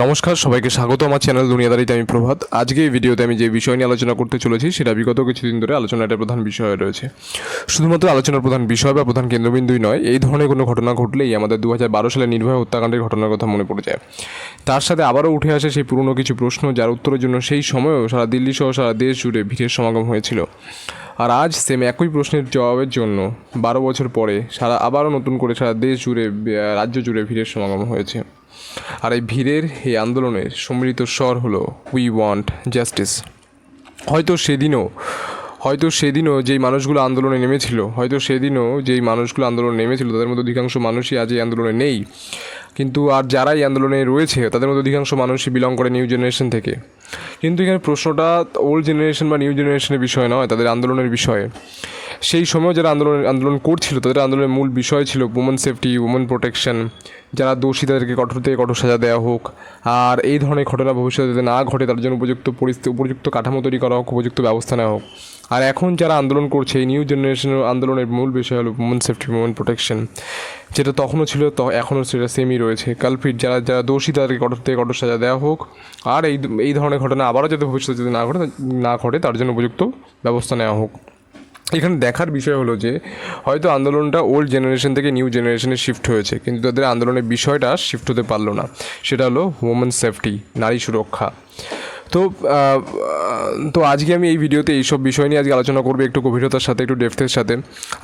নমস্কার, সবাইকে স্বাগত আমার চ্যানেল দুনিয়াদারিতে। আমি প্রভাত। আজকে এই ভিডিওতে আমি যে বিষয় নিয়ে আলোচনা করতে চলেছি সেটা বিগত কিছুদিন ধরে আলোচনার একটা প্রধান বিষয় রয়েছে। শুধুমাত্র আলোচনার প্রধান বিষয় বা প্রধান কেন্দ্রবিন্দুই নয়, এই ধরনের কোনো ঘটনা ঘটলেই আমাদের 2012 সালে নির্ভয়া হত্যাকাণ্ডের ঘটনার কথা মনে পড়ে যায়। তার সাথে আবারও উঠে আসে সেই পুরনো কিছু প্রশ্ন, যার উত্তরের জন্য সেই সময়ও সারা দিল্লি সহ সারা দেশ জুড়ে ভিড়ের সমাগম হয়েছিল। আর আজ সেম একই প্রশ্নের জবাবের জন্য 12 বছর পরে আবারও নতুন করে সারা দেশ জুড়ে, রাজ্য জুড়ে ভিড়ের সমাগম হয়েছে। আর এই ভিড়ের এই আন্দোলনের সম্মিলিত স্বর হলো উই ওয়ান্ট জাস্টিস। হয়তো সেদিনও যেই মানুষগুলো আন্দোলনে নেমেছিল তাদের মধ্যে অধিকাংশ মানুষই আজ এই আন্দোলনে নেই। কিন্তু আর যারা এই আন্দোলনে রয়েছে তাদের মধ্যে অধিকাংশ মানুষই বিলং করে নিউ জেনারেশন থেকে। কিন্তু এখানে প্রশ্নটা ওল্ড জেনারেশন বা নিউ জেনারেশনের বিষয় নয়, তাদের আন্দোলনের বিষয়ে। সেই সময় যারা আন্দোলন করছিল তাদের আন্দোলনের মূল বিষয় ছিল উমেন সেফটি, উমেন প্রোটেকশন। যারা দোষী তাদেরকে কঠোর থেকে কঠোর সাজা দেওয়া হোক, আর এই ধরনের ঘটনা ভবিষ্যতে যাতে না ঘটে তার জন্য উপযুক্ত কাঠামো তৈরি করা হোক, উপযুক্ত ব্যবস্থা নেওয়া হোক। আর এখন যারা আন্দোলন করছে এই নিউ জেনারেশনের আন্দোলনের মূল বিষয় হলো উমেন সেফটি, উমেন প্রোটেকশন, যেটা তখনও ছিল এখনও সেটা সেমই রয়েছে। কালপ্রিট যারা দোষী তাদেরকে কঠোর থেকে কঠোর সাজা দেওয়া হোক, আর এই ধরনের ঘটনা আবারও যাতে ভবিষ্যতে যদি না ঘটে তার জন্য উপযুক্ত ব্যবস্থা নেওয়া হোক। এখানে দেখার বিষয় হলো যে হয়তো আন্দোলনটা ওল্ড জেনারেশন থেকে নিউ জেনারেশনে শিফট হয়েছে, কিন্তু তাদের আন্দোলনের বিষয়টা শিফট হতে পারলো না। সেটা হলো ওমেন সেফটি, নারী সুরক্ষা। তো আজকে আমি এই ভিডিওতে এইসব বিষয় নিয়ে আজকে আলোচনা করবো, একটু গভীরতার সাথে, একটু ডেপথের সাথে।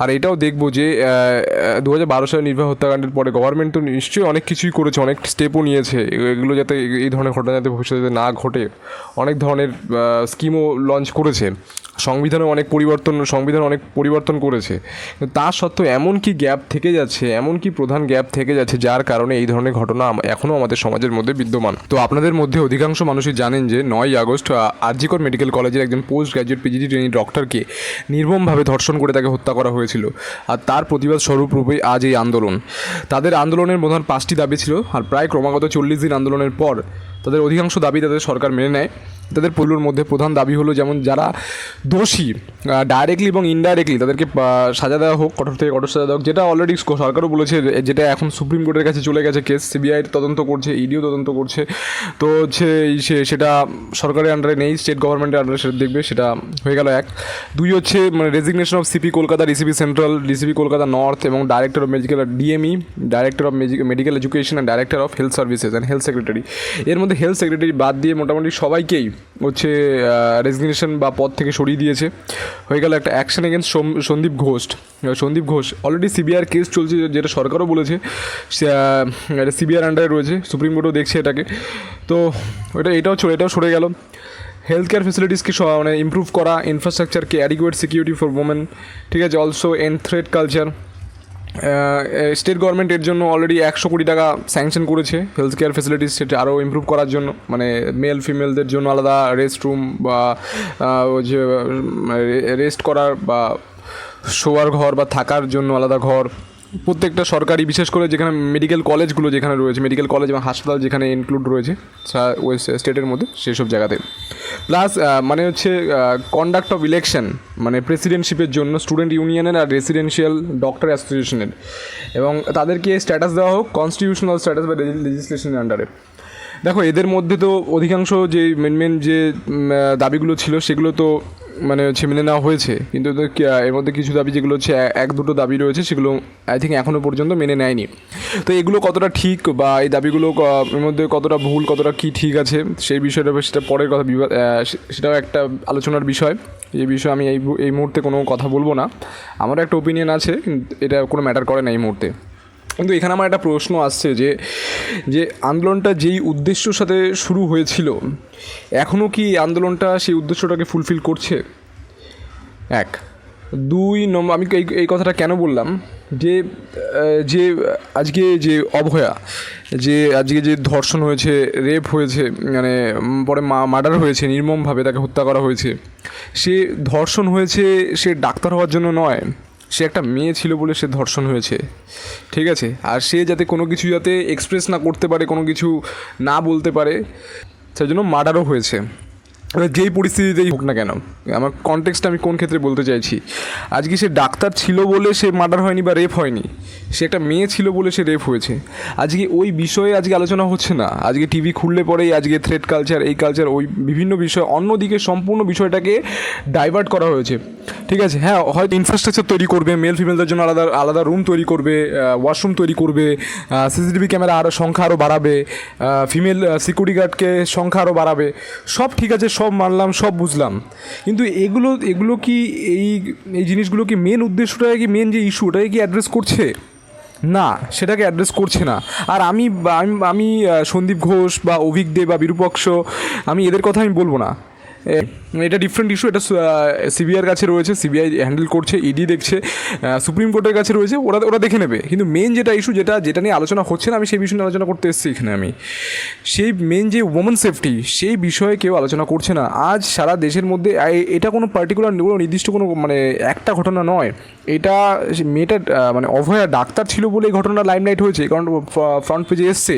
আর এটাও দেখবো যে 2012 সালে নির্ভয়া হত্যাকাণ্ডের পরে গভর্নমেন্ট তো নিশ্চয়ই অনেক কিছুই করেছে, অনেক স্টেপও নিয়েছে এগুলো যাতে এই ধরনের ঘটনা যাতে ভবিষ্যতে না ঘটে। অনেক ধরনের স্কিমও লঞ্চ করেছে, সংবিধান অনেক পরিবর্তন করেছে। তা সত্ত্বেও এমন কি প্রধান গ্যাপ থেকে যাচ্ছে যার কারণে এই ধরনের ঘটনা এখনও আমাদের সমাজের মধ্যে বিদ্যমান। তো আপনাদের মধ্যে অধিকাংশ মানুষই জানেন যে 9ই আগস্ট আরজিকর মেডিকেল কলেজের একজন পোস্ট গ্র্যাজুয়েট পিজিটি ট্রেনি ডক্টরকে নির্মমভাবে ধর্ষণ করে তাকে হত্যা করা হয়েছিল। আর তার প্রতিবাদ স্বরূপরূপেই আজ এই আন্দোলন। তাদের আন্দোলনের প্রধান 5টি দাবি ছিল, আর প্রায় ক্রমাগত 40 দিন আন্দোলনের পর তাদের অধিকাংশ দাবি তাদের সরকার মেনে নেয়। তাদের পরিলোর মধ্যে প্রধান দাবি হলো, যেমন যারা দোষী ডাইরেক্টলি এবং ইনডাইরেক্টলি তাদেরকে সাজা দেওয়া হোক, কঠোর থেকে কঠোর সাজা দেওয়া হোক, যেটা অলরেডি সরকারও বলেছে, যেটা এখন সুপ্রিম কোর্টের কাছে চলে গেছে কেস। সিবিআই তদন্ত করছে, ইডিও তদন্ত করছে। তো সেটা সরকারের আন্ডারে নেই, স্টেট গভর্নমেন্টের আন্ডারে সেটা দেখবে। সেটা হয়ে গেল এক। 2 হচ্ছে resignation of CP Kolkata, DCP central, DCP Kolkata north এবং director of medical, DME, director of medical education and director of health services and health secretary. এর মধ্যে হেলথ সেক্রেটারি বাদ দিয়ে মোটামুটি সবাইকেই রেজিগনেশন বা পদ থেকে সরিয়ে দিয়েছে। হয়ে গেল একটা action against Sandip Ghosh. Already সিবিআইয়ের কেস চলছে, যেটা সরকারও বলেছে এটা সিবিআইয়ের আন্ডারে রয়েছে, সুপ্রিম কোর্টও দেখছে এটাকে। তো এটাও সরে গেল। হেলথ কেয়ার ফেসিলিটিসকে ইমপ্রুভ করা, ইনফ্রাস্ট্রাকচারকে অ্যাডিকুয়েট সিকিউরিটি ফর ওমেন, ঠিক আছে। Also end threat culture. State government এর জন্য অলরেডি 100 কোটি টাকা স্যাংশন করেছে হেলথ কেয়ার ফেসিলিটিস, সেটা আরও ইমপ্রুভ করার জন্য। মানে মেল ফিমেলদের জন্য আলাদা রেস্ট রুম বা যে রেস্ট করার বা শোয়ার ঘর বা থাকার জন্য আলাদা ঘর প্রত্যেকটা সরকারি, বিশেষ করে যেখানে মেডিকেল কলেজগুলো যেখানে রয়েছে, মেডিকেল কলেজ এবং হাসপাতাল যেখানে ইনক্লুড রয়েছে ওয়েস্ট স্টেটের মধ্যে, সেসব জায়গাতে। প্লাস মানে হচ্ছে কন্ডাক্ট অফ ইলেকশন, মানে প্রেসিডেন্টশিপের জন্য স্টুডেন্ট ইউনিয়নের আর রেসিডেন্সিয়াল ডক্টর অ্যাসোসিয়েশনের, এবং তাদেরকে স্ট্যাটাস দেওয়া হোক কনস্টিটিউশনাল স্ট্যাটাস বা লেজিসলেশনের আন্ডারে। দেখো, এদের মধ্যে তো অধিকাংশ যে মেন যে দাবিগুলো ছিল সেগুলো তো মানে হচ্ছে মেনে নেওয়া হয়েছে, কিন্তু এর মধ্যে কিছু দাবি যেগুলো হচ্ছে 1-2 দাবি রয়েছে, সেগুলো আই থিঙ্ক এখনও পর্যন্ত মেনে নেয়নি। তো এগুলো কতটা ঠিক বা এই দাবিগুলো এর মধ্যে কতটা ভুল, কতটা কি ঠিক আছে, সেই বিষয়টা সেটা পরের কথা, সেটাও একটা আলোচনার বিষয়। এই বিষয়ে আমি এই মুহূর্তে কোনো কথা বলবো না। আমারও একটা ওপিনিয়ন আছে, এটা কোনো ম্যাটার করে না এই মুহূর্তে। কিন্তু এখানে আমার একটা প্রশ্ন আসছে যে আন্দোলনটা যেই উদ্দেশ্যর সাথে শুরু হয়েছিল, এখনও কি আন্দোলনটা সেই উদ্দেশ্যটাকে ফুলফিল করছে? 1, 2 নম্বর, আমি এই কথাটা কেন বললাম, যে আজকে যে অভয়া, আজকে যে ধর্ষণ হয়েছে, রেপ হয়েছে, মানে পরে মার্ডার হয়েছে, নির্মমভাবে তাকে হত্যা করা হয়েছে, সে ধর্ষণ হয়েছে সে ডাক্তার হওয়ার জন্য নয়, সে একটা মেয়ে ছিল বলে সে ধর্ষণ হয়েছে, ঠিক আছে। আর সে যাতে কোনো কিছু যাতে এক্সপ্রেস না করতে পারে, কোনো কিছু না বলতে পারে, সেই জন্য মার্ডারও হয়েছে। এবার যেই পরিস্থিতিতেই হোক না কেন, আমার কনটেক্সট আমি কোন ক্ষেত্রে বলতে চাইছি, আজকে সে ডাক্তার ছিল বলে সে মার্ডার হয়নি বা রেপ হয়নি, সে একটা মেয়ে ছিল বলে সে রেপ হয়েছে। আজকে ওই বিষয়ে আজকে আলোচনা হচ্ছে না। আজকে টিভি খুললে পরেই আজকে থ্রেড কালচার, এই কালচার, ওই বিভিন্ন বিষয়, অন্যদিকে সম্পূর্ণ বিষয়টাকে ডাইভার্ট করা হয়েছে। ঠিক আছে, হ্যাঁ হয়তো ইনফ্রাস্ট্রাকচার তৈরি করবে, মেল ফিমেলদের জন্য আলাদা আলাদা রুম তৈরি করবে, ওয়াশরুম তৈরি করবে, সিসিটিভি ক্যামেরা আরও সংখ্যা আরও বাড়াবে, ফিমেল সিকিউরিটি গার্ডকে সংখ্যা আরও বাড়াবে, সব ঠিক আছে, সব মানলাম, সব বুঝলাম, কিন্তু এগুলো কি এই এই জিনিসগুলো কি মেন উদ্দেশ্যটাকে, কি মেন যে ইস্যু ওটাকে কি অ্যাড্রেস করছে? না, সেটাকে অ্যাড্রেস করছে না। আর আমি আমি সন্দীপ ঘোষ বা অভিক দে বা বিরূপক্ষ, আমি এদের কথা আমি বলবো না। এটা ডিফারেন্ট ইস্যু, এটা সিবিআইয়ের কাছে রয়েছে, সিবিআই হ্যান্ডেল করছে, ইডি দেখছে, সুপ্রিম কোর্টের কাছে রয়েছে, ওরা ওরা দেখে নেবে। কিন্তু মেন যেটা ইস্যু, যেটা নিয়ে আলোচনা হচ্ছে না, আমি সেই বিষয় নিয়ে আলোচনা করতে এসেছি এখানে। আমি সেই মেন যে ওমেন সেফটি, সেই বিষয়ে কেউ আলোচনা করছে না। আজ সারা দেশের মধ্যে এটা কোনো পার্টিকুলার কোনো নির্দিষ্ট কোনো মানে একটা ঘটনা নয়, এটা মেয়েটা মানে অভয়া ডাক্তার ছিল বলে এই ঘটনা লাইমলাইট হয়েছে, কারণ ফ্রন্ট পেজে এসছে,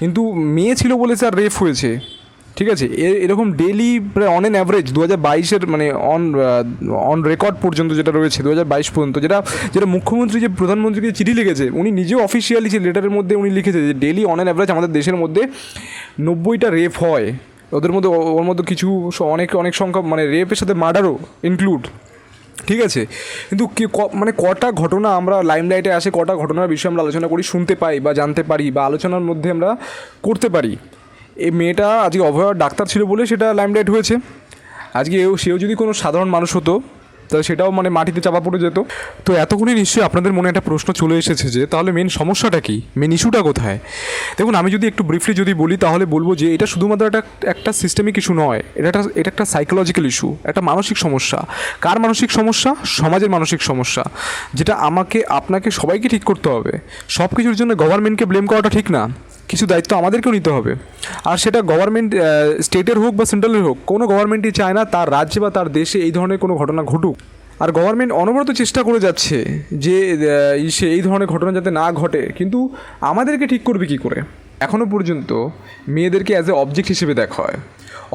কিন্তু মেয়ে ছিল বলে স্যার রেপ হয়েছে। ঠিক আছে, এরকম ডেলি প্রায় অন অ্যান অ্যাভারেজ 2022-এর মানে অন রেকর্ড পর্যন্ত যেটা রয়েছে 2022 পর্যন্ত, যেটা মুখ্যমন্ত্রী যে প্রধানমন্ত্রীকে চিঠি লিখেছে, উনি নিজেও অফিসিয়ালি যে লেটারের মধ্যে উনি লিখেছে যে ডেলি অন অ্যান অ্যাভারেজ আমাদের দেশের মধ্যে 90টা রেপ হয়। ওদের মধ্যে ওর মধ্যে কিছু অনেক সংখ্যক মানে রেপের সাথে মার্ডারও ইনক্লুড। ঠিক আছে, কিন্তু মানে কটা ঘটনা আমরা লাইমলাইটে আসে, কটা ঘটনার বিষয়ে আমরা আলোচনা করি, শুনতে পাই বা জানতে পারি বা আলোচনার মধ্যে আমরা করতে পারি। এই মেয়েটা আজকে অভয় ডাক্তার ছিল বলে সেটা লাইমলাইট হয়েছে। আজকে সেও যদি কোনো সাধারণ মানুষ হতো তাহলে সেটাও মানে মাটিতে চাপা পড়ে যেত। তো এতক্ষণে নিশ্চয়ই আপনাদের মনে একটা প্রশ্ন চলে এসেছে যে তাহলে মেন সমস্যাটা কী, মেন ইস্যুটা কোথায়? দেখুন, আমি যদি একটু ব্রিফলি যদি বলি তাহলে বলবো যে এটা শুধুমাত্র একটা সিস্টেমিক ইস্যু নয়, এটা একটা সাইকোলজিক্যাল ইস্যু, একটা মানসিক সমস্যা। কার মানসিক সমস্যা? সমাজের মানসিক সমস্যা, যেটা আমাকে আপনাকে সবাইকে ঠিক করতে হবে। সব কিছুর জন্য গভর্নমেন্টকে ব্লেম করাটা ঠিক না, কিছু দায়িত্ব আমাদেরকেও নিতে হবে। আর সেটা গভর্নমেন্ট স্টেটের হোক বা সেন্ট্রালের হোক, কোনো গভর্নমেন্টই চায় না তার রাজ্যে বা তার দেশে এই ধরনের কোনো ঘটনা ঘটুক। আর গভর্নমেন্ট অনবরত চেষ্টা করে যাচ্ছে যে এই ধরনের ঘটনা যাতে না ঘটে, কিন্তু আমাদেরকে ঠিক করবে কী করে? এখনও পর্যন্ত মেয়েদেরকে অ্যাজ এ অবজেক্ট হিসেবে দেখা হয়,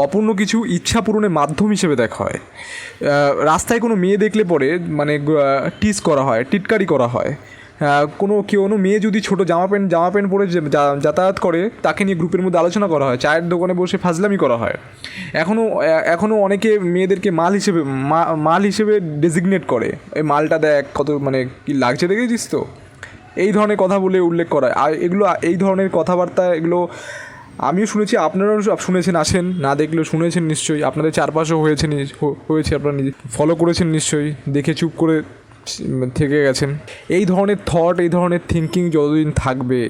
অপূর্ণ কিছু ইচ্ছা পূরণের মাধ্যম হিসেবে দেখা হয়। রাস্তায় কোনো মেয়ে দেখলে পরে মানে টিজ করা হয়, টিটকারি করা হয়। কোনো মেয়ে যদি ছোটো জামা প্যান্ট পরে যাতায়াত করে, তাকে নিয়ে গ্রুপের মধ্যে আলোচনা করা হয়, চায়ের দোকানে বসে ফাজলামি করা হয়। এখনও অনেকে মেয়েদেরকে মাল হিসেবে ডেজিগনেট করে, এই মালটা দেখ কত মানে কি লাগছে দেখেছিস তো, এই ধরনের কথা বলে উল্লেখ করা। আর এগুলো, এই ধরনের কথাবার্তা, এগুলো আমিও শুনেছি, আপনারাও শুনেছেন, আসেন না দেখলেও শুনেছেন নিশ্চয়ই, আপনাদের চারপাশেও হয়েছে, আপনারা নিজে ফলো করেছেন নিশ্চয়ই, দেখে চুপ করে থেকে গেছেন। এই ধরনের থট, এই ধরনের থিঙ্কিং যতদিন থাকবে,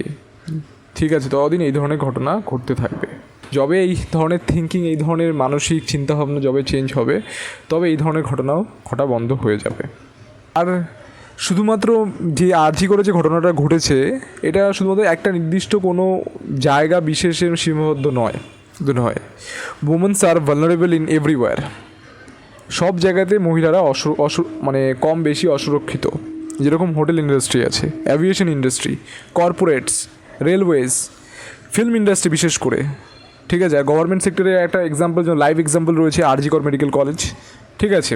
ঠিক আছে, ততদিন এই ধরনের ঘটনা ঘটতে থাকবে। যবে এই ধরনের থিঙ্কিং, এই ধরনের মানসিক চিন্তাভাবনা যবে চেঞ্জ হবে, তবে এই ধরনের ঘটনাও ঘটা বন্ধ হয়ে যাবে। আর শুধুমাত্র যে আর্জি করে যে ঘটনাটা ঘটেছে, এটা শুধুমাত্র একটা নির্দিষ্ট কোনো জায়গা বিশেষে সীমাবদ্ধ নয়। Women's are vulnerable in everywhere. সব জায়গাতে মহিলারা মানে কম বেশি অসুরক্ষিত। যেরকম হোটেল ইন্ডাস্ট্রি আছে, aviation industry, corporates, railways, film industry বিশেষ করে। ঠিক আছে, আর গভর্নমেন্ট সেক্টরে একটা এক্সাম্পল, লাইভ এক্সাম্পল রয়েছে জি কর মেডিকেল কলেজ। ঠিক আছে,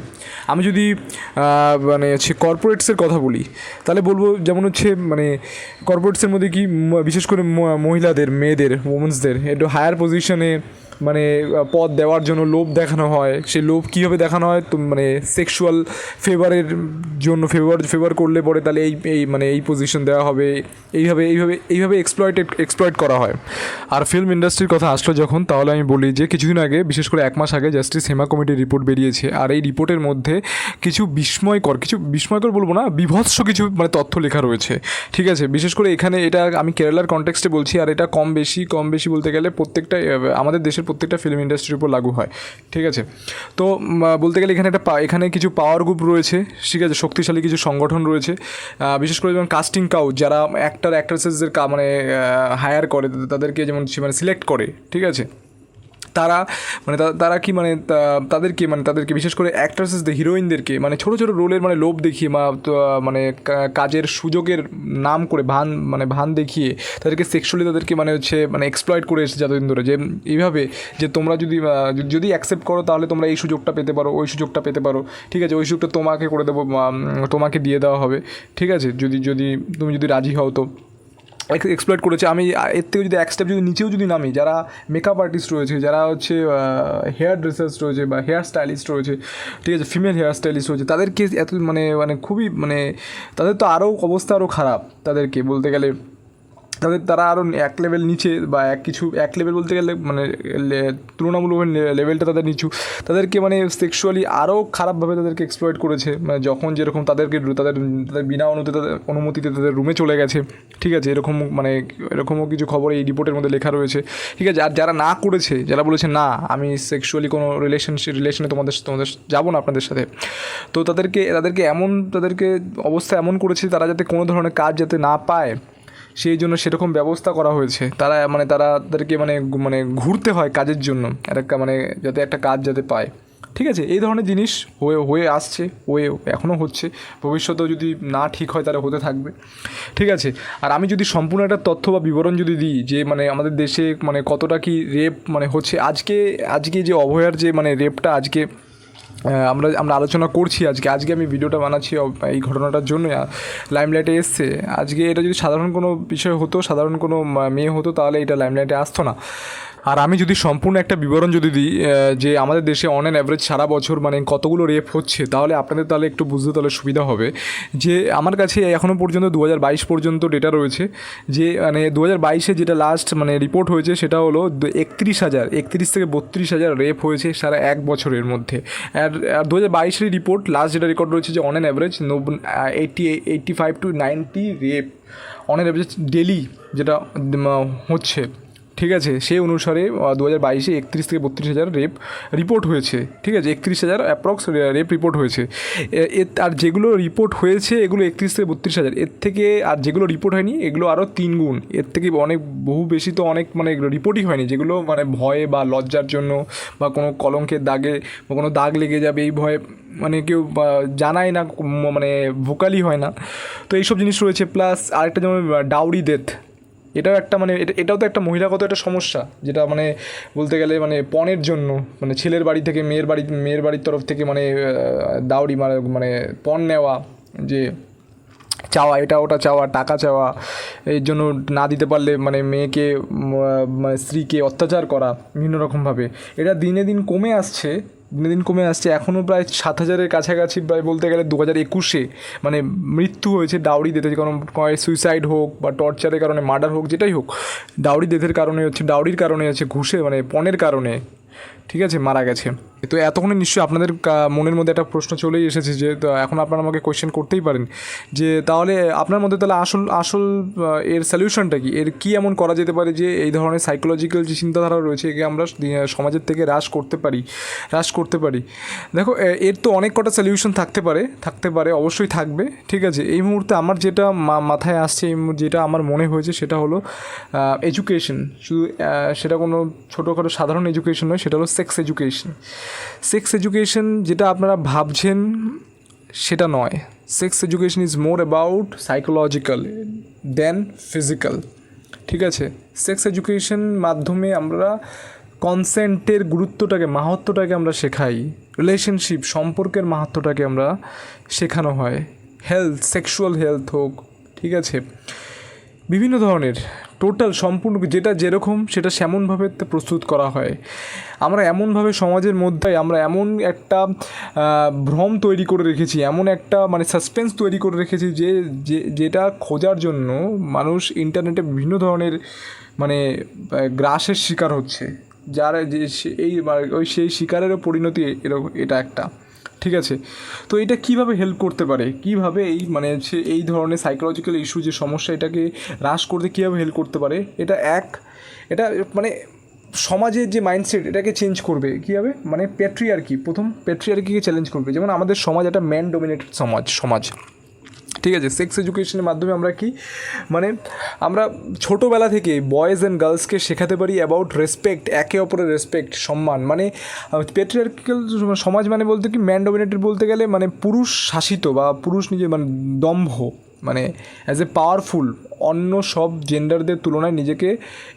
আমি যদি মানে কর্পোরেটসের কথা বলি, তাহলে বলবো যেমন মানে কর্পোরেটসের মধ্যে কি বিশেষ করে মহিলাদের, মেয়েদের, ওমেন্সদের একটু হায়ার পজিশনে মানে পদ দেওয়ার জন্য লোভ দেখানো হয়। সেই লোভ কীভাবে দেখানো হয়? তো মানে সেক্সুয়াল ফেভারের জন্য ফেভার করলে পরে তাহলে এই পজিশন দেওয়া হবে, এইভাবে এক্সপ্লয়েট করা হয়। আর ফিল্ম ইন্ডাস্ট্রির কথা আসলো যখন, তাহলে আমি বলি যে কিছুদিন আগে, বিশেষ করে 1 মাস আগে, জাস্টিস হেমা কমিটির রিপোর্ট বেরিয়েছে। আর এই রিপোর্টের মধ্যে কিছু বিস্ময়কর বলবো না, বিভৎস কিছু মানে তথ্য লেখা রয়েছে। ঠিক আছে, বিশেষ করে এখানে এটা আমি কেরালার কনটেক্সটে বলছি, আর এটা কম বেশি বলতে গেলে প্রত্যেকটা আমাদের দেশের প্রত্যেকটা ফিল্ম ইন্ডাস্ট্রির উপর লাগু হয়। ঠিক আছে, তো বলতে গেলে এখানে কিছু পাওয়ার গ্রুপ রয়েছে, ঠিক আছে, শক্তিশালী কিছু সংগঠন রয়েছে, বিশেষ করে যেমন কাস্টিং কাউচ, যারা অ্যাক্ট্রেসেসদের মানে হায়ার করে, তাদেরকে যেমন মানে সিলেক্ট করে। ঠিক আছে, তারা মানে তারা কি মানে তাদেরকে বিশেষ করে অ্যাক্ট্রেসেসদের, হিরোইনদেরকে মানে ছোটো ছোটো রোলের মানে লোভ দেখিয়ে মানে কাজের সুযোগের নাম করে ভান দেখিয়ে তাদেরকে সেক্সুয়ালি তাদেরকে মানে হচ্ছে মানে এক্সপ্লয়েট করে এসেছে যতদিন ধরে, যে এইভাবে যে তোমরা যদি অ্যাকসেপ্ট করো তাহলে তোমরা এই সুযোগটা পেতে পারো, ওই সুযোগটা পেতে পারো, ঠিক আছে, ওই সুযোগটা তোমাকে করে দেবো, তোমাকে দিয়ে দেওয়া হবে, ঠিক আছে, তুমি যদি রাজি হও তো এক্সপ্লয়েট করেছে। আমি এর থেকে যদি এক স্টেপ যদি নিচেও যদি নামি, যারা মেকআপ আর্টিস্ট রয়েছে, যারা হচ্ছে হেয়ার ড্রেসার্স রয়েছে বা হেয়ার স্টাইলিস্ট রয়েছে, ঠিক আছে, ফিমেল হেয়ার স্টাইলিস্ট রয়েছে, তাদেরকে এত মানে খুবই মানে তাদের তো আরও অবস্থা আরও খারাপ, তাদেরকে বলতে গেলে তারা আরও এক লেভেল নিচে বা এক লেভেল বলতে গেলে মানে তুলনামূলক লেভেলটা তাদের নিচু, তাদেরকে মানে সেক্সুয়ালি আরও খারাপভাবে তাদেরকে এক্সপ্লয়েট করেছে, মানে যখন যেরকম তাদের বিনা অনুমতিতে তাদের রুমে চলে গেছে, ঠিক আছে, এরকমও কিছু খবর এই রিপোর্টের মধ্যে লেখা রয়েছে, ঠিক আছে। আর যারা না করেছে, যারা বলেছে না আমি সেক্সুয়ালি কোনো রিলেশনে তোমাদের যাবো না আপনাদের সাথে, তো তাদেরকে অবস্থা এমন করেছে তারা যাতে কোনো ধরনের কাজ যাতে না পায়, সেই জন্য সেরকম ব্যবস্থা করা হয়েছে। তাদেরকে মানে ঘুরতে হয় কাজের জন্য, যাতে একটা কাজ যাতে পায়, ঠিক আছে। এই ধরনের জিনিস হয়ে আসছে, এখনও হচ্ছে, ভবিষ্যতেও যদি না ঠিক হয় তাহলে হতে থাকবে, ঠিক আছে। আর আমি যদি সম্পূর্ণ একটা তথ্য বা বিবরণ যদি দিই যে মানে আমাদের দেশে মানে কতটা কি রেপ মানে হচ্ছে আজকে যে অভয়ার যে মানে রেপটা আজকে আমরা আলোচনা করছি, আজকে আমি ভিডিওটা বানাচ্ছি এই ঘটনাটার জন্য লাইমলাইটে এসছে। আজকে এটা যদি সাধারণ কোনো বিষয় হতো, সাধারণ কোনো মেয়ে হতো, তাহলে এটা লাইমলাইটে আসতো না। আর আমি যদি সম্পূর্ণ একটা বিবরণ যদি দিই যে আমাদের দেশে অন অ্যান অ্যাভারেজ সারা বছর মানে কতগুলো রেপ হচ্ছে, তাহলে আপনাদের তাহলে একটু বুঝতে তাহলে সুবিধা হবে। যে আমার কাছে এখনও পর্যন্ত 2022 পর্যন্ত ডেটা রয়েছে, যে মানে 2022-এ যেটা লাস্ট মানে রিপোর্ট হয়েছে সেটা হলো 31 থেকে 32,000 রেপ হয়েছে সারা এক বছরের মধ্যে। আর 2022-এর রিপোর্ট লাস্ট যেটা রেকর্ড রয়েছে যে on an average 85 to 90 rape on an average daily যেটা হচ্ছে, ঠিক আছে। সেই অনুসারে 2022-এ 31 থেকে 32,000 রেপ রিপোর্ট হয়েছে, ঠিক আছে, 31,000 অ্যাপ্রক্স রেপ রিপোর্ট হয়েছে। আর যেগুলো রিপোর্ট হয়েছে এগুলো 31 থেকে 32,000, এর থেকে আর যেগুলো রিপোর্ট হয়নি এগুলো আরও 3 গুণ, এর থেকে বহু বেশি তো অনেক মানে রিপোর্টই হয়নি, যেগুলো মানে ভয়ে বা লজ্জার জন্য বা কোনো কলঙ্কের দাগে বা কোনো দাগ লেগে যাবে এই ভয়ে মানে কেউ জানায় না, মানে ভোকালি হয় না, তো এইসব জিনিস রয়েছে। প্লাস আরেকটা যেমন ডাউরি ডেথ, এটাও তো একটা মহিলাগত একটা সমস্যা, যেটা মানে বলতে গেলে মানে পণের জন্য মানে ছেলের বাড়ি থেকে মেয়ের বাড়ির তরফ থেকে মানে দাউরি মানে পণ নেওয়া, যে চাওয়া, এটা ওটা চাওয়া, টাকা চাওয়া, এর জন্য না দিতে পারলে মানে মেয়েকে মানে স্ত্রীকে অত্যাচার করা বিভিন্ন রকমভাবে, এটা দিনে দিন কমে আসছে। এখনও প্রায় 7,000-এর কাছাকাছি, প্রায় বলতে গেলে 2021-এ মানে মৃত্যু হয়েছে ডাউরি ডেথের কারণ, সুইসাইড হোক বা টর্চারের কারণে, মার্ডার হোক, যেটাই হোক, ডাউরি ডেথের কারণে হচ্ছে, ডাউরির কারণে হচ্ছে, ঘুষে মানে পণের কারণে, ঠিক আছে, মারা গেছে। তো এতক্ষণে নিশ্চয়ই আপনাদের মনের মধ্যে একটা প্রশ্ন চলেই এসেছে, যে তো এখন আপনারা আমাকে কোয়েশ্চেন করতেই পারেন যে তাহলে আপনার মধ্যে তাহলে আসল এর সলিউশনটা কি, এর কি এমন করা যেতে পারে যে এই ধরনের সাইকোলজিক্যাল যে চিন্তাধারা রয়েছে একে আমরা সমাজের থেকে হ্রাস করতে পারি। দেখো, এর তো অনেক কটা সলিউশন থাকতে পারে, অবশ্যই থাকবে, ঠিক আছে। এই মুহূর্তে আমার যেটা মাথায় আসছে, যেটা আমার মনে হয়েছে সেটা হলো এডুকেশন। শুধু সেটা কোনো ছোটোখাটো সাধারণ এডুকেশন নয়, সেটা হলো সেক্স এডুকেশন। যেটা আপনারা ভাবছেন সেটা নয়। Sex education is more about psychological than physical, ঠিক আছে। সেক্স এডুকেশন মাধ্যমে আমরা কনসেন্টের মাহাত্ম্যটাকে আমরা শেখাই, রিলেশনশিপ সম্পর্কের মাহাত্ম্যটাকে আমরা শেখানো হয়, সেক্সুয়াল হেলথ হোক, ঠিক আছে, বিভিন্ন ধরনের টোটাল সম্পূর্ণ যেটা যেরকম সেটা সেমনভাবে প্রস্তুত করা হয়। আমরা এমনভাবে সমাজের মধ্যে আমরা এমন একটা ভ্রম তৈরি করে রেখেছি, এমন একটা মানে সাসপেন্স তৈরি করে রেখেছি যেটা খোঁজার জন্য মানুষ ইন্টারনেটে বিভিন্ন ধরনের মানে গ্রাসের শিকার হচ্ছে, যারা সেই শিকারেরও পরিণতি এটা একটা, ঠিক আছে। তো এটা কীভাবে হেল্প করতে পারে, কীভাবে এই মানে হচ্ছে এই ধরনের সাইকোলজিক্যাল ইস্যু যে সমস্যা এটাকে হ্রাস করতে কীভাবে হেল্প করতে পারে, এটা মানে সমাজের যে মাইন্ডসেট এটাকে চেঞ্জ করবে কীভাবে, মানে প্যাট্রিয়ার্কিকে চ্যালেঞ্জ করবে। যেমন আমাদের সমাজ একটা ম্যান ডোমিনেটেড সমাজ, ঠিক আছে। সেক্স এডুকেশনের মাধ্যমে আমরা কি মানে আমরা ছোটোবেলা থেকে বয়েজ অ্যান্ড গার্লসকে শেখাতে পারি অ্যাবাউট রেসপেক্ট, একে অপরের রেসপেক্ট, সম্মান। মানে পেট্রিয়ার্কিক্যাল সমাজ মানে বলতে কি ম্যান ডমিনেটেড বলতে গেলে মানে পুরুষ শাসিত বা পুরুষ নিজে মানে দম্ভ, মানে অ্যাজ এ পাওয়ারফুল, অন্য সব জেন্ডারদের তুলনায় নিজেকে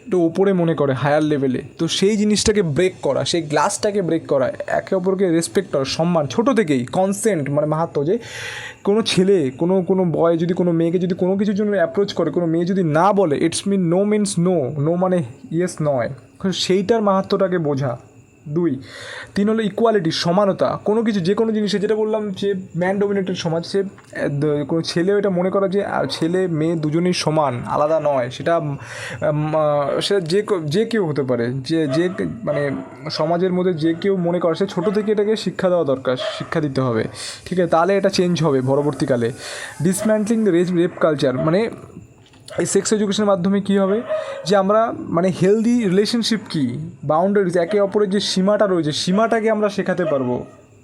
একটু ওপরে মনে করে, হায়ার লেভেলে। তো সেই জিনিসটাকে ব্রেক করা, সেই গ্লাসটাকে ব্রেক করা, একে অপরকে রেসপেক্ট করা, সম্মান, ছোটো থেকেই কনসেন্ট মানে মাহাত্ম, যে কোনো ছেলে কোনো বয় যদি কোনো মেয়েকে যদি কোনো কিছুর জন্য অ্যাপ্রোচ করে, কোনো মেয়ে যদি না বলে, it's mean no means no, no মানে ইয়েস নয়, সেইটার মাহাত্মটাকে বোঝা। 2, 3 হলো ইকুয়ালিটি, সমানতা। কোনো কিছু যে কোনো জিনিসে, যেটা বললাম যে ম্যান ডমিনেটেড সমাজ, সে কোনো ছেলেও এটা মনে করা যে ছেলে মেয়ে দুজনেই সমান, আলাদা নয়। সেটা যে কেউ হতে পারে, যে মানে সমাজের মধ্যে যে কেউ মনে করে, সে ছোটো থেকে এটাকে শিক্ষা দেওয়া দরকার, শিক্ষা দিতে হবে, ঠিক আছে? তাহলে এটা চেঞ্জ হবে পরবর্তীকালে। ডিসম্যান্টলিং দ্য রেপ কালচার, মানে এই সেক্স এডুকেশনের মাধ্যমে কী হবে যে আমরা মানে হেলদি রিলেশনশিপ কী, বাউন্ডারিজ, একে অপরের যে সীমাটা রয়েছে, সীমাটাকে আমরা শেখাতে পারবো,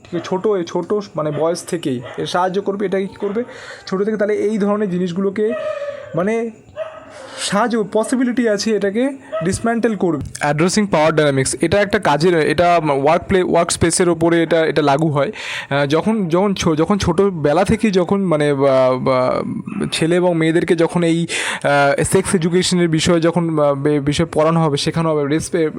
ঠিক আছে? ছোটো মানে বয়স থেকেই এর সাহায্য করবে। এটাকে কী করবে ছোটো থেকে, তাহলে এই ধরনের জিনিসগুলোকে মানে সাহায্য পসিবিলিটি আছে, এটাকে ডিসম্যান্টেল করবে। অ্যাড্রেসিং পাওয়ার ডাইনামিক্স, এটা একটা কাজের, এটা ওয়ার্ক স্পেসের ওপরে এটা লাগু হয়। যখন ছোটোবেলা থেকেই যখন মানে ছেলে এবং মেয়েদেরকে যখন এই সেক্স এডুকেশনের বিষয়ে যখন বিষয় পড়ানো হবে, শেখানো হবে,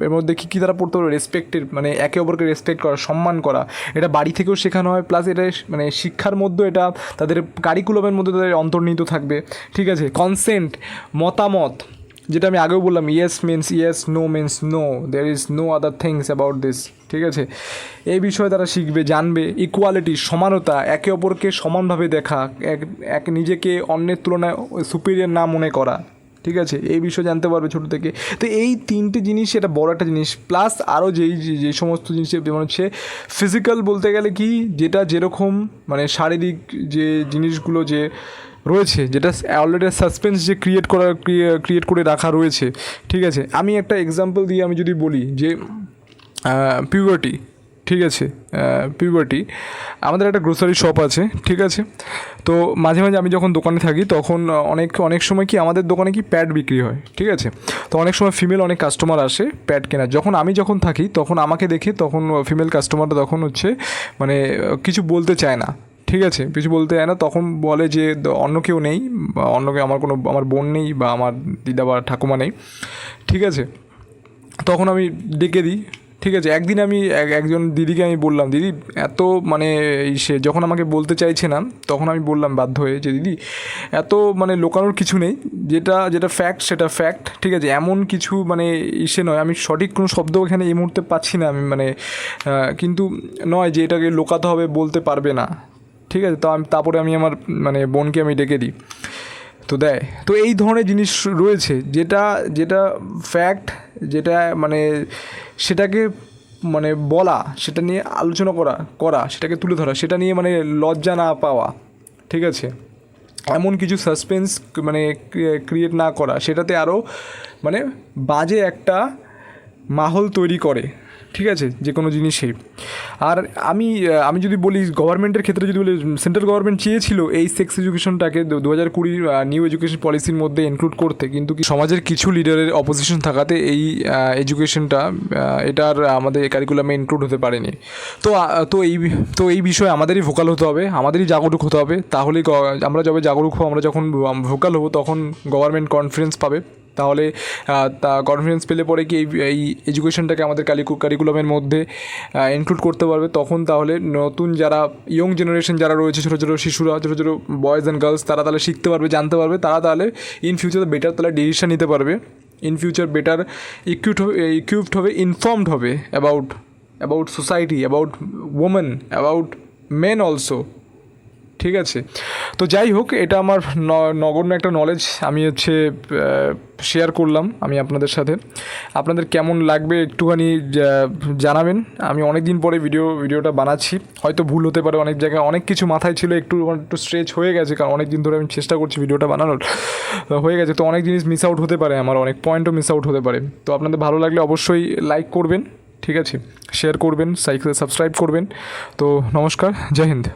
এর মধ্যে কী তারা পড়তে হবে, রেসপেক্টের মানে একে অপরকে রেসপেক্ট করা, সম্মান করা, এটা বাড়ি থেকেও শেখানো হয়। প্লাস এটা মানে শিক্ষার মধ্যে এটা তাদের কারিকুলামের মধ্যে তাদের অন্তর্নিহিত থাকবে, ঠিক আছে? কনসেন্ট, মতামত, যেটা আমি আগেও বললাম, yes means yes, no means no, there is no other things about this, ঠিক আছে? এই বিষয়ে তারা শিখবে, জানবে। ইকুয়ালিটি, সমানতা, একে অপরকে সমানভাবে দেখা, নিজেকে অন্যের তুলনায় সুপিরিয়র না মনে করা, ঠিক আছে? এই বিষয় জানতে পারবে ছোটো থেকে। তো এই 3টে জিনিস, এটা বড় একটা জিনিস। প্লাস আরও যে সমস্ত জিনিস, যেমন হচ্ছে ফিজিক্যাল বলতে গেলে কি, যেটা যেরকম মানে শারীরিক যে জিনিসগুলো যে রয়েছে, যেটা অলরেডি সাসপেন্স যে ক্রিয়েট করে রাখা রয়েছে, ঠিক আছে? আমি একটা এক্সাম্পল দিয়ে আমি যদি বলি যে পিউবার্টি, ঠিক আছে? পিউবার্টি, আমাদের একটা গ্রোসারি শপ আছে, ঠিক আছে? তো মাঝে মাঝে আমি যখন দোকানে থাকি তখন অনেক সময় কি আমাদের দোকানে কি প্যাড বিক্রি হয়, ঠিক আছে? তো অনেক সময় ফিমেল অনেক কাস্টমার আসে প্যাড কেনার। আমি যখন থাকি তখন আমাকে দেখে তখন ফিমেল কাস্টমাররা তখন হচ্ছে মানে কিছু বলতে চায় না, ঠিক আছে? কিছু বলতে চায় না, তখন বলে যে অন্য কেউ নেই, বা আমার বোন নেই, বা আমার দিদা বা ঠাকুমা নেই, ঠিক আছে? তখন আমি ডেকে দিই, ঠিক আছে? একদিন আমি একজন দিদিকে আমি বললাম, দিদি এত মানে সে যখন আমাকে বলতে চাইছে না, তখন আমি বললাম বাধ্য হয়ে যে দিদি এত মানে লোকানোর কিছু নেই, যেটা ফ্যাক্ট সেটা ফ্যাক্ট, ঠিক আছে? এমন কিছু মানে নয়, আমি সঠিক কোনো শব্দ এখানে এই মুহূর্তে পাচ্ছি না আমি, মানে কিন্তু নয় যে এটাকে লোকাতে হবে, বলতে পারবে না, ঠিক আছে? তারপরে আমি আমার মানে বোনকে আমি ডেকে দিই, তো দেয়। তো এই ধরনের জিনিস রয়েছে, যেটা ফ্যাক্ট, যেটা মানে সেটাকে মানে বলা, সেটা নিয়ে আলোচনা করা, সেটাকে তুলে ধরা, সেটা নিয়ে মানে লজ্জা না পাওয়া, ঠিক আছে? এমন কিছু সাসপেন্স মানে ক্রিয়েট না করা, সেটাতে আরও মানে বাজে একটা মাহল তৈরি করে, ঠিক আছে? যে কোনো জিনিসেই। আর আমি যদি বলি গভর্নমেন্টের ক্ষেত্রে, যদি বলি সেন্ট্রাল গভর্নমেন্ট চেয়েছিল এই সেক্স এডুকেশনটাকে 2020 নিউ এডুকেশন পলিসির মধ্যে ইনক্লুড করতে, কিন্তু সমাজের কিছু লিডারের অপোজিশন থাকাতে এই এডুকেশনটা এটার আমাদের কারিকুলামে ইনক্লুড হতে পারেনি। তো এই বিষয়ে আমাদেরই ভোকাল হতে হবে, আমাদেরই জাগরুক হতে হবে। তাহলেই আমরা যবে জাগরুক হব, আমরা যখন ভোকাল হব, তখন গভর্নমেন্ট কনফিডেন্স পাবে। তাহলে কনফিডেন্স পেলে পরে কি এই এডুকেশনটাকে আমাদের কারিকুলামের মধ্যে ইনক্লুড করতে পারবে। তখন তাহলে নতুন যারা ইয়ং জেনারেশন যারা রয়েছে, ছোটো ছোটো শিশুরা, ছোটো ছোটো বয়েজ অ্যান্ড গার্লস, তারা তাহলে শিখতে পারবে, জানতে পারবে, তারা তাহলে ইন ফিউচার বেটার তাহলে ডিসিশন নিতে পারবে, ইন ফিউচার বেটার ইকুইপড হবে, ইনফর্মড হবে about society, about women, about men also, ঠিক আছে? তো যাই হোক, এটা আমার নগণ্য একটা নলেজ আমি শেয়ার করলাম আমি আপনাদের সাথে। আপনাদের কেমন লাগবে একটুখানি জানাবেন। আমি অনেক দিন পরে ভিডিওটা বানাচ্ছি, হয়তো ভুল হতে পারে, অনেক জায়গায় অনেক কিছু মাথায় ছিল, একটু স্ট্রেচ হয়ে গেছে, কারণ অনেক দিন ধরে আমি চেষ্টা করছি ভিডিওটা বানানোর, হয়ে গেছে। তো অনেক জিনিস মিস আউট হতে পারে, আমার অনেক পয়েন্টও মিস আউট হতে পারে। তো আপনাদের ভালো লাগলে অবশ্যই লাইক করবেন, ঠিক আছে? শেয়ার করবেন, সাবস্ক্রাইব করবেন। তো নমস্কার, জয় হিন্দ।